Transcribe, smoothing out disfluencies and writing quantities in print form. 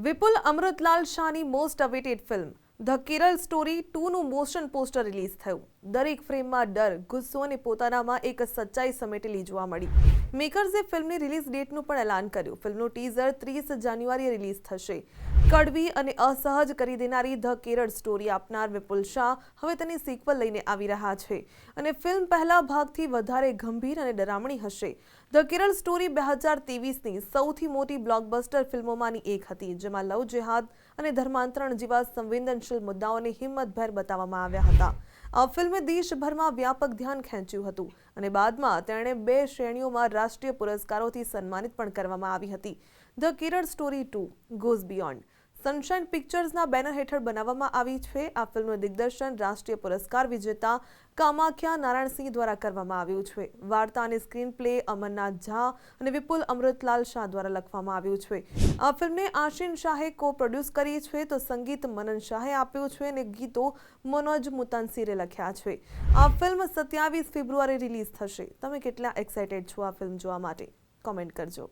વિપુલ અમૃતલાલ શાહની most awaited film the Kerala story 2નું motion poster release થયું. દરેક ફ્રેમમાં ડર, ગુસ્સો અને પોતાનામાં એક સચ્ચાઈ સમેટેલી જોવા મળી. મેકર્સે ફિલ્મની રિલીઝ ડેટનું પણ એલાન કર્યું. ફિલ્મનું ટીઝર 30 જાન્યુઆરીએ રિલીઝ થશે. કડવી અને અસહજ કરી દેનારી ધ કેરળ સ્ટોરી આપનાર વિપુલ શાહ હવે તેની સિક્વલ લઈને આવી રહ્યા છે અને ફિલ્મ પહેલા ભાગથી વધારે ગંભીર અને ડરામણી હશે. ધ કેરળ સ્ટોરી 2023ની સૌથી મોટી બ્લોકબસ્ટર ફિલ્મોમાંની એક હતી, જેમાં લવ જેહાદ અને ધર્માંતરણ જેવા સંવેદનશીલ મુદ્દાઓને હિંમતભેર બતાવવામાં આવ્યા હતા. આ ફિલ્મે દેશભરમાં વ્યાપક ધ્યાન ખેંચ્યું હતું અને બાદમાં તેણે 2 શ્રેણીઓમાં રાષ્ટ્રીય પુરસ્કારોથી સન્માનિત પણ કરવામાં આવી હતી. The Kerala story 2 goes beyond sunshine પિક્ચર્સના બેનર હેઠળ બનાવવામાં આવી છે. આ ફિલ્મનું દિગ્દર્શન રાષ્ટ્રીય પુરસ્કાર વિજેતા કામાખ્યા નારાયણસિંહ દ્વારા કરવામાં આવ્યું છે. વાર્તા અને સ્ક્રીન પ્લે અમરનાથ ઝા અને વિપુલ અમૃતલાલ શાહ દ્વારા લખવામાં આવ્યું છે. આ ફિલ્મને આશિન શાહે કો-પ્રોડ્યુસ કરી છે તો સંગીત મનન શાહે આપ્યું છે અને ગીતો મનોજ મુતાન્સીરે લખ્યા છે. આ ફિલ્મ 27 ફેબ્રુઆરી રિલીઝ થશે. તમે કેટલા એક્સાઇટેડ છો આ ફિલ્મ જોવા માટે? કોમેન્ટ કરજો.